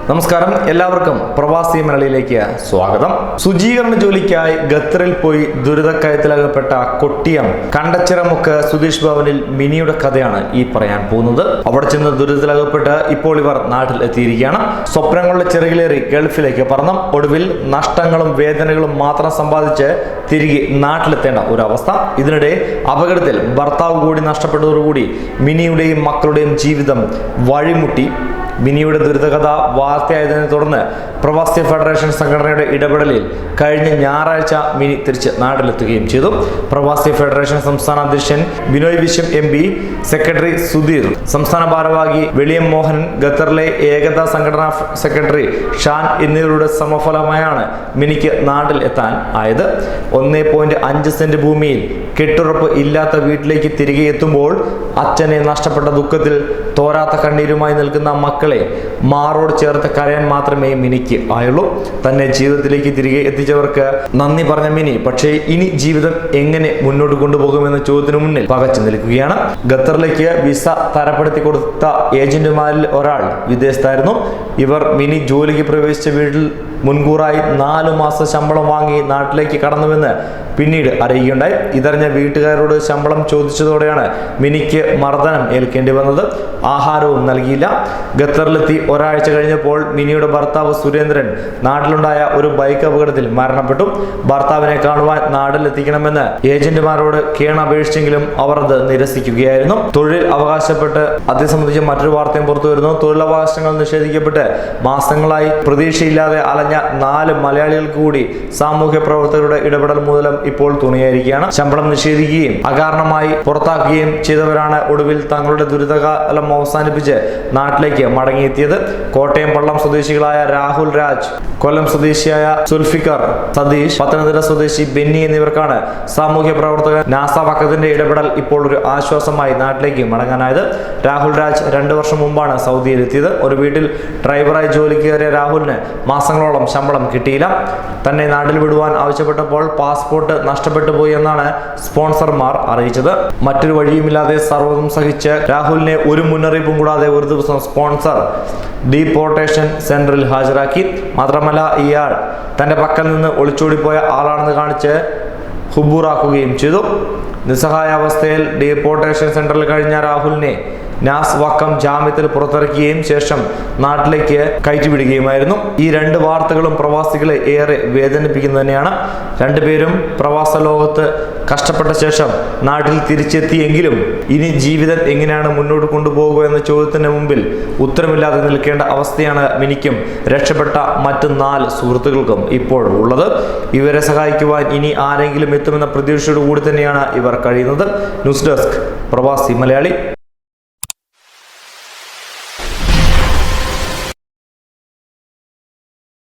നമസ്കാരം, എല്ലാവർക്കും പ്രവാസി മലയാളിയിലേക്ക് സ്വാഗതം. ശുചീകരണ ജോലിക്കായി ഖത്തറിൽ പോയി ദുരിതക്കയത്തിലകപ്പെട്ട കൊട്ടിയം കണ്ടച്ചിറമുക്ക് സുധീഷ് ഭവനിൽ മിനിയുടെ കഥയാണ് ഈ പറയാൻ പോകുന്നത്. അവിടെ ചെന്ന് ദുരിതത്തിലകപ്പെട്ട് ഇപ്പോൾ ഇവർ നാട്ടിൽ എത്തിയിരിക്കുകയാണ്. സ്വപ്നങ്ങളുടെ ചിറകിലേറി ഗൾഫിലേക്ക് പറന്നു ഒടുവിൽ നഷ്ടങ്ങളും വേദനകളും മാത്രം സമ്പാദിച്ച് തിരികെ നാട്ടിലെത്തേണ്ട ഒരവസ്ഥ. ഇതിനിടെ അപകടത്തിൽ ഭർത്താവ് കൂടി നഷ്ടപ്പെട്ടതോടുകൂടി മിനിയുടെയും മക്കളുടെയും ജീവിതം വഴിമുട്ടി. മിനിയുടെ ദുരിതകഥ വാർത്തയായതിനെ തുടർന്ന് പ്രവാസി ഫെഡറേഷൻ സംഘടനയുടെ ഇടപെടലിൽ കഴിഞ്ഞ ഞായറാഴ്ച മിനി തിരിച്ച് നാട്ടിലെത്തുകയും ചെയ്തു. പ്രവാസി ഫെഡറേഷൻ സംസ്ഥാന അധ്യക്ഷൻ ബിനോയ് വിശ്വം MP, സെക്രട്ടറി സുധീർ, സംസ്ഥാന ഭാരവാഹി വെളിയം മോഹൻ, ഖത്തറിലെ ഏകതാ സംഘടനാ സെക്രട്ടറി ഷാൻ എന്നിവരുടെ സമഫലമായാണ് മിനിക്ക് നാട്ടിൽ എത്താൻ ആയത്. 1.5 സെന്റ് ഭൂമിയിൽ കെട്ടുറപ്പ് ഇല്ലാത്ത വീട്ടിലേക്ക് തിരികെ എത്തുമ്പോൾ അച്ഛനെ നഷ്ടപ്പെട്ട ദുഃഖത്തിൽ തോരാത്ത കണ്ണീരുമായി നിൽക്കുന്ന മക്കളെ മാറോട് ചേർത്ത് കരയാൻ മാത്രമേ മിനിക്ക് ആയുള്ളൂ. തന്നെ ജീവിതത്തിലേക്ക് തിരികെ എത്തിച്ചവർക്ക് നന്ദി പറഞ്ഞ മിനി പക്ഷേ ഇനി ജീവിതം എങ്ങനെ മുന്നോട്ട് കൊണ്ടുപോകുമെന്ന ചോദ്യത്തിന് മുന്നിൽ പകച്ചു നിൽക്കുകയാണ്. ഖത്തറിലേക്ക് വിസ തരപ്പെടുത്തി കൊടുത്ത ഏജന്റുമാരിൽ ഒരാൾ വിദേശത്തായിരുന്നു. ഇവർ മിനി ജോലിക്ക് പ്രവേശിച്ച വീട്ടിൽ മുൻകൂറായി 4 മാസം ശമ്പളം വാങ്ങി നാട്ടിലേക്ക് കടന്നുവെന്ന് പിന്നീട് അറിയുകയുണ്ടായി. ഇതറിഞ്ഞ വീട്ടുകാരോട് ശമ്പളം ചോദിച്ചതോടെയാണ് മിനിക്ക് മർദ്ദനം ഏൽക്കേണ്ടി വന്നത്. ആഹാരവും നൽകിയില്ല. ഖത്തറിലെത്തി ഒരാഴ്ച കഴിഞ്ഞപ്പോൾ മിനിയുടെ ഭർത്താവ് സുരേന്ദ്രൻ നാട്ടിലുണ്ടായ ഒരു ബൈക്ക് അപകടത്തിൽ മരണപ്പെട്ടു. ഭർത്താവിനെ കാണുവാൻ നാട്ടിലെത്തിക്കണമെന്ന് ഏജന്റുമാരോട് കേണപേക്ഷിച്ചെങ്കിലും അവർ അത് നിരസിക്കുകയായിരുന്നു. തൊഴിൽ അവകാശപ്പെട്ട് അതേ സംബന്ധിച്ച് മറ്റൊരു വാർത്തയും പുറത്തു വരുന്നു. തൊഴിലവകാശങ്ങൾ നിഷേധിക്കപ്പെട്ട് മാസങ്ങളായി പ്രതീക്ഷയില്ലാതെ അലഞ്ഞ 4 മലയാളികൾക്ക് കൂടി സാമൂഹ്യ പ്രവർത്തകരുടെ ഇടപെടൽ മൂലം ഇപ്പോൾ തുണയായിരിക്കുകയാണ്. ശമ്പളം നിഷേധിക്കുകയും അകാരണമായി പുറത്താക്കുകയും ചെയ്തവരാണ് ഒടുവിൽ തങ്ങളുടെ ദുരിതകാലം അവസാനിപ്പിച്ച് നാട്ടിലേക്ക് മടങ്ങിയെത്തിയത്. കോട്ടയം പള്ളം സ്വദേശികളായ രാഹുൽ രാജ്, കൊല്ലം സ്വദേശിയായ സുൽഫിക്കർ സതീഷ്, പത്തനംതിട്ട സ്വദേശി ബെന്നി എന്നിവർക്കാണ് സാമൂഹ്യ പ്രവർത്തകൻ നാസ വക്കത്തിന്റെ ഇടപെടൽ ഇപ്പോൾ ഒരു ആശ്വാസമായി നാട്ടിലേക്ക് മടങ്ങാനായത്. രാഹുൽ രാജ് 2 വർഷം മുമ്പാണ് സൗദിയിലെത്തിയത്. ഒരു വീട്ടിൽ ഡ്രൈവറായി ജോലിക്ക് കയറിയ രാഹുലിന് മാസങ്ങളോളം ശമ്പളം കിട്ടിയില്ല. തന്നെ നാട്ടിൽ വിടുവാൻ ആവശ്യപ്പെട്ടപ്പോൾ പാസ്പോർട്ട് നഷ്ടപ്പെട്ടു പോയി എന്നാണ് സ്പോൺസർമാർ അറിയിച്ചത്. മറ്റൊരു വഴിയുമില്ലാതെ സർവ്വതും സഹിച്ച് രാഹുലിനെ ഒരു മുന്നറിയിപ്പും കൂടാതെ ഒരു ദിവസം സ്പോൺസർ ഡീപ്പോർട്ടേഷൻ സെന്ററിൽ ഹാജരാക്കി. മാത്രമല്ല, ഇയാൾ തന്റെ പക്കൽ നിന്ന് ഒളിച്ചോടിപ്പോയ ആളാണെന്ന് കാണിച്ച് ഹുബൂറാക്കുകയും ചെയ്തു. നിസ്സഹായ അവസ്ഥയിൽ ഡീപ്പോർട്ടേഷൻ സെന്ററിൽ കഴിഞ്ഞ രാഹുലിനെ നാസ് വക്കം ജാമ്യത്തിൽ പുറത്തിറക്കുകയും ശേഷം നാട്ടിലേക്ക് കയറ്റിവിടുകയുമായിരുന്നു. ഈ 2 വാർത്തകളും പ്രവാസികളെ ഏറെ വേദനിപ്പിക്കുന്നു തന്നെയാണ്. 2 പേരും പ്രവാസ ലോകത്ത് കഷ്ടപ്പെട്ട ശേഷം നാട്ടിൽ തിരിച്ചെത്തിയെങ്കിലും ഇനി ജീവിതം എങ്ങനെയാണ് മുന്നോട്ട് കൊണ്ടുപോകുക എന്ന ചോദ്യത്തിന് മുമ്പിൽ ഉത്തരമില്ലാതെ നിൽക്കേണ്ട അവസ്ഥയാണ് മിനിക്കും രക്ഷപ്പെട്ട മറ്റ് 4 സുഹൃത്തുക്കൾക്കും ഇപ്പോൾ ഉള്ളത്. ഇവരെ സഹായിക്കുവാൻ ഇനി ആരെങ്കിലും എത്തുമെന്ന പ്രതീക്ഷയോടുകൂടി തന്നെയാണ് ഇവർ കഴിയുന്നത്. ന്യൂസ് ഡെസ്ക് പ്രവാസി മലയാളി.